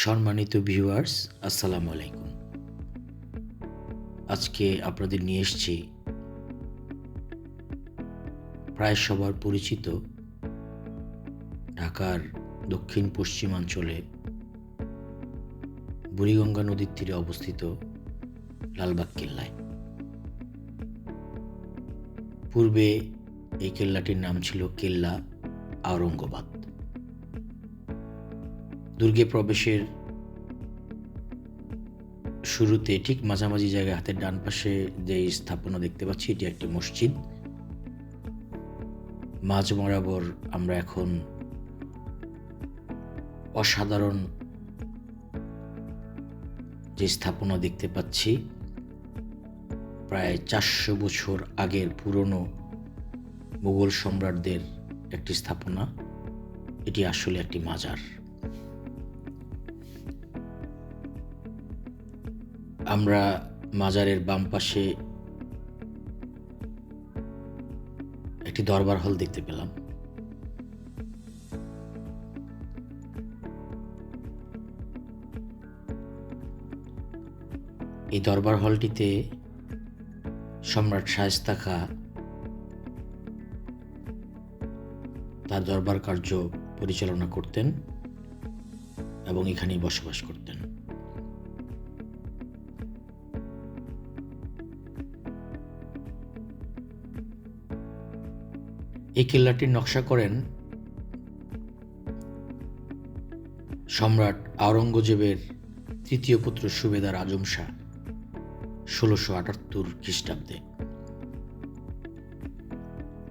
সম্মানিত ভিউয়ার্স, আসসালামু আলাইকুম। আজকে আপনাদের নিয়ে এসেছি প্রায় সবার পরিচিত ঢাকার দক্ষিণ পশ্চিমাঞ্চলে বুড়িগঙ্গা নদীর তীরে অবস্থিত লালবাগ কেল্লায়। পূর্বে এই কেল্লাটির নাম ছিল কেল্লা আওরঙ্গাবাদ। দুর্গে প্রবেশের শুরুতে ঠিক মাঝামাঝি জায়গায় হাতের ডান পাশে যে স্থাপনা দেখতে পাচ্ছি, এটি একটি মসজিদ। মাঝ বরাবর আমরা এখন অসাধারণ যে স্থাপনা দেখতে পাচ্ছি, প্রায় 400 বছর আগের পুরনো মুঘল সম্রাটদের একটি স্থাপনা। এটি আসলে একটি মাজার। আমরা মাজারের বাম পাশে একটি দরবার হল দেখতে পেলাম। এই দরবার হলটিতে সম্রাট শায়েস্তা খাঁ তার দরবার কার্য পরিচালনা করতেন এবং এখানেই বসবাস করতেন। এই কেল্লাটির নকশা করেন সম্রাট আওরঙ্গজেবের তৃতীয় পুত্র সুবেদার আজম শাহ 1678 খ্রিস্টাব্দে।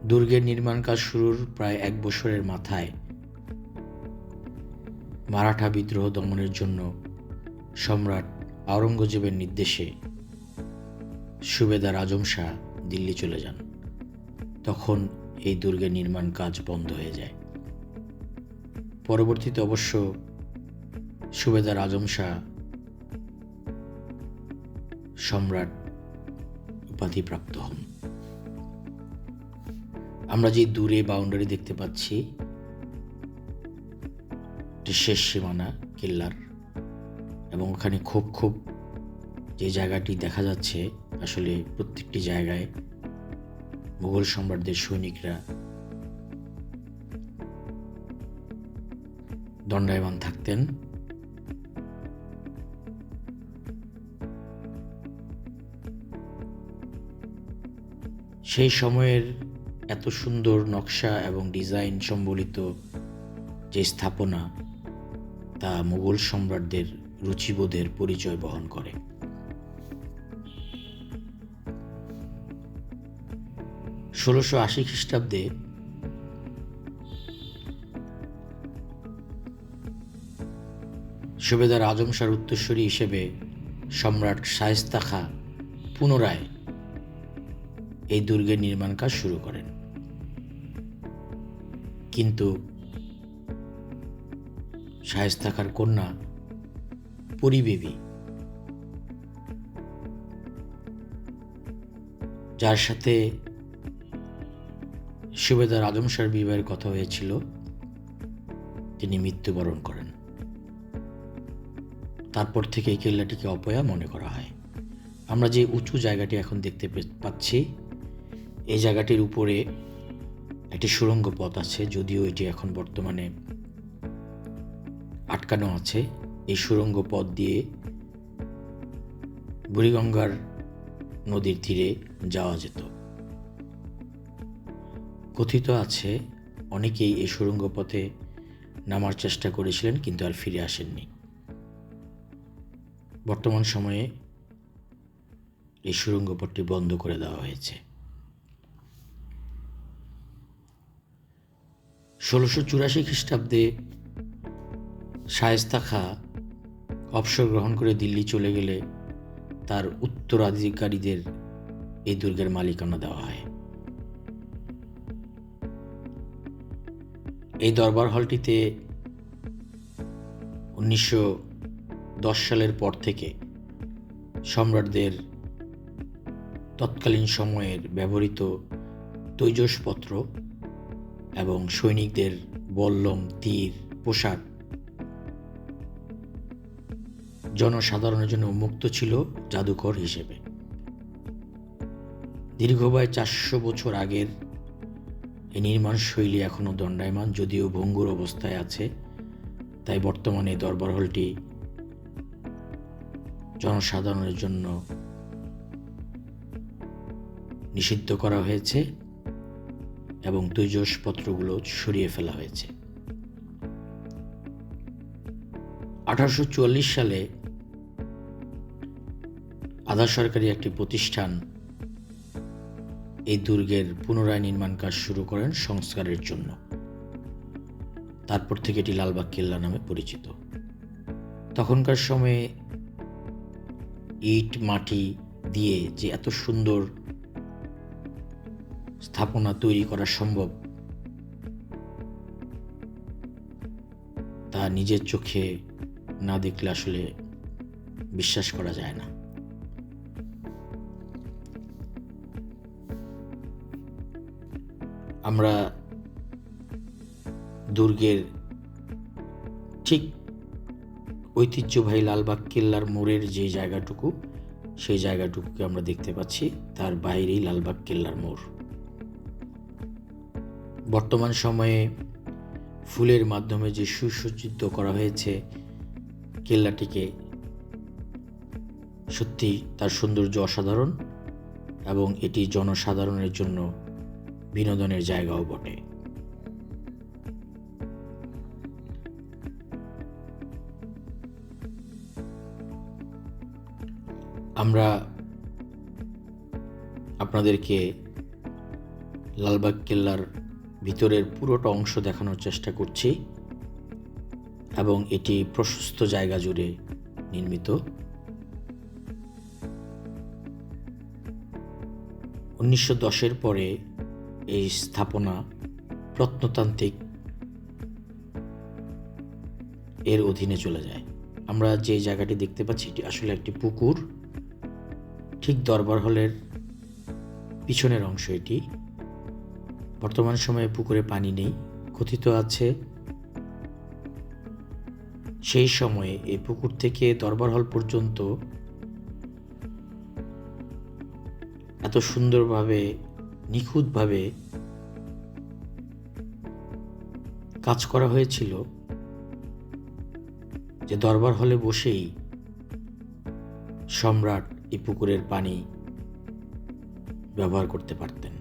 দুর্গের নির্মাণ কাজ শুরুর প্রায় 1 বছরের মাথায় মারাঠা বিদ্রোহ দমনের জন্য সম্রাট আওরঙ্গজেবের নির্দেশে সুবেদার আজম শাহ দিল্লি চলে যান। তখন এই দুর্গের নির্মাণ কাজ বন্ধ হয়ে যায়। পরবর্তীতে অবশ্য সুবেদার আজম শাহ সম্রাট উপাধি প্রাপ্ত হন। আমরা যে দূরে বাউন্ডারি দেখতে পাচ্ছি, এটি শেষ সীমানা কেল্লার, এবং ওখানে খুব যে জায়গাটি দেখা যাচ্ছে, আসলে প্রত্যেকটি জায়গায় মুঘল সম্রাটদের সৈনিকরা দণ্ডায়মান থাকতেন। সেই সময়ের এত সুন্দর নকশা এবং ডিজাইন সম্বলিত যে স্থাপনা, তা মুঘল সম্রাটদের রুচিবোধের পরিচয় বহন করে। ষোলোশো 80 খ্রিস্টাব্দে সুবেদার আজম শাহর উত্তরসূরি হিসেবে সম্রাট শায়েস্তা খাঁ পুনরায় এই দুর্গের নির্মাণ কাজ শুরু করেন। কিন্তু শায়েস্তা খাঁর কন্যা পরী বিবি, যার সাথে সুবেদার আজম শাহর বিবাহের কথা হয়েছিল, তিনি মৃত্যুবরণ করেন। তারপর থেকে এই কেল্লাটিকে অপয়া মনে করা হয়। আমরা যে উঁচু জায়গাটি এখন দেখতে পাচ্ছি, এই জায়গাটির উপরে একটি সুড়ঙ্গ পথ আছে, যদিও এটি এখন বর্তমানে আটকানো আছে। এই সুড়ঙ্গ পথ দিয়ে বুড়িগঙ্গার নদীর তীরে যাওয়া যেত। কথিত আছে অনেকেই এই সুড়ঙ্গ পথে নামার চেষ্টা করেছিলেন, কিন্তু আর ফিরে আসেননি। বর্তমান সময়ে এই সুড়ঙ্গ পথটি বন্ধ করে দেওয়া হয়েছে। 1684 খ্রিস্টাব্দে শায়েস্তা খাঁ অবসর গ্রহণ করে দিল্লি চলে গেলে তার উত্তরাধিকারীদের এই দুর্গের মালিকানা দেওয়া হয়। এই দরবার হলটিতে 1910 সালের পর থেকে সম্রাটদের তৎকালীন সময়ের ব্যবহৃত তৈজসপত্র এবং সৈনিকদের বল্লম, তীর, পোশাক জনসাধারণের জন্য উন্মুক্ত ছিল জাদুঘর হিসেবে। দীর্ঘবায় 400 বছর আগের এই নির্মাণ শৈলী এখনও দণ্ডায়মান, যদিও ভঙ্গুর অবস্থায় আছে। তাই বর্তমানে দরবার হলটি জনসাধারণের জন্য নিষিদ্ধ করা হয়েছে এবং তৈজসপত্রগুলো সরিয়ে ফেলা হয়েছে। 1844 সালে আধা সরকারি একটি প্রতিষ্ঠান এই দুর্গের পুনরায় নির্মাণ কাজ শুরু করেন সংস্কারের জন্য। তারপর থেকে এটি লালবাগ কেল্লা নামে পরিচিত। তখনকার সময়ে ইট মাটি দিয়ে যে এত সুন্দর স্থাপনা তৈরি করা সম্ভব তা নিজের চোখে না দেখলে আসলে বিশ্বাস করা যায় না। আমরা দুর্গের ঠিক ঐতিহ্যবাহী লালবাগ কেল্লার মোড়ের যে জায়গাটুকু, সেই জায়গাটুকুকে আমরা দেখতে পাচ্ছি। তার বাইরেই লালবাগ কেল্লার মোড়। বর্তমান সময়ে ফুলের মাধ্যমে যে সুসজ্জিত করা হয়েছে কেল্লাটিকে, সত্যি তার সৌন্দর্য অসাধারণ এবং এটি জনসাধারণের জন্য বিনোদনের জায়গাও বটে। আমরা আপনাদেরকে লালবাগ কেল্লার ভিতরের পুরোটা অংশ দেখানোর চেষ্টা করছি এবং এটি প্রশস্ত জায়গা জুড়ে নির্মিত। 1910-এর পরে এই স্থাপনা প্রত্নতান্ত্রিক এর অধীনে চলে যায়। আমরা যে জায়গাটি দেখতে পাচ্ছি এটি আসলে একটি পুকুর। ঠিক দরবার হলের পিছনের অংশ এটি। বর্তমান সময়ে পুকুরে পানি নেই, কথিত আছে সেই সময়ে এই পুকুর থেকে দরবার হল পর্যন্ত এত সুন্দরভাবে নিখুঁতভাবে কাজ করা হয়েছিল যে দরবার হলে বসেই সম্রাট এই পুকুরের পানি ব্যবহার করতে পারতেন।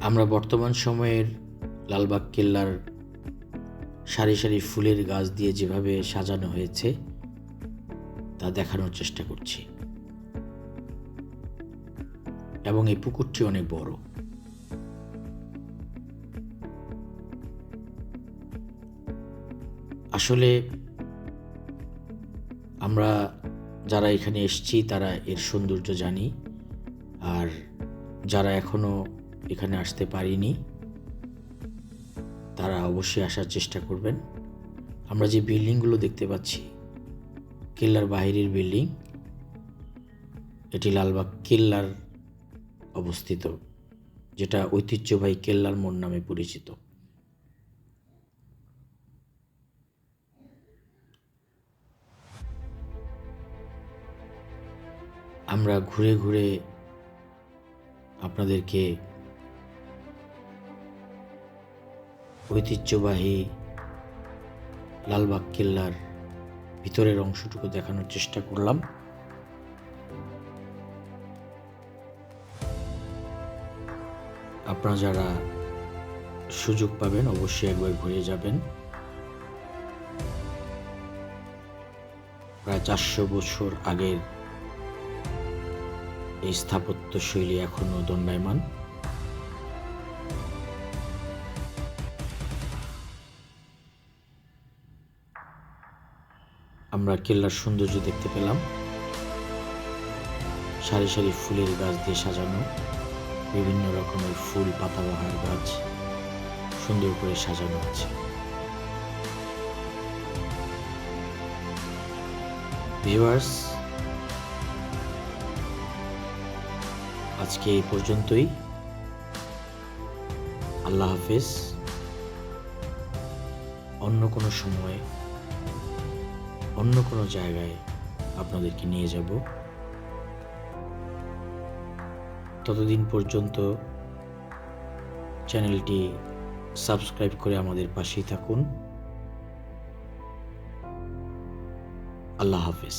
আমরা বর্তমান সময়ের লালবাগ কেল্লার সারি সারি ফুলের গাছ দিয়ে যেভাবে সাজানো হয়েছে তা দেখানোর চেষ্টা করছি এবং এই পুকুরটি অনেক বড়। আসলে আমরা যারা এখানে এসেছি তারা এর সৌন্দর্য জানি, আর যারা এখনো এখানে আসতে পারিনি তারা অবশ্যই আসার চেষ্টা করবেন। আমরা যে বিল্ডিংগুলো দেখতে পাচ্ছি কেল্লার বাইরের বিল্ডিং, এটি লালবাগ কেল্লার অবস্থিত, যেটা ঐতিহ্যবাহী কেল্লার মোড় নামে পরিচিত। আমরা ঘুরে ঘুরে আপনাদেরকে ঐতিহ্যবাহী লালবাগ কেল্লার ভিতরের অংশটুকু দেখানোর চেষ্টা করলাম। আপনারা যারা সুযোগ পাবেন অবশ্যই একবার ঘুরে যাবেন। প্রায় 400 বছর আগের এই স্থাপত্য শৈলী এখনো দণ্ডায়মান। আমরা কেল্লার সৌন্দর্য দেখতে পেলাম। সারি সারি ফুলের গাছ দিয়ে সাজানো, বিভিন্ন রকমের ফুল পাতাবাহার গাছ সুন্দর করে সাজানো আছে। ভিউয়ার্স, আজকে এই পর্যন্তই। আল্লাহ হাফেজ। অন্য কোনো সময় অন্য কোনো জায়গায় আপনাদেরকে নিয়ে যাব। ততদিন পর্যন্ত চ্যানেলটি সাবস্ক্রাইব করে আমাদের পাশেই থাকুন। আল্লাহ হাফেজ।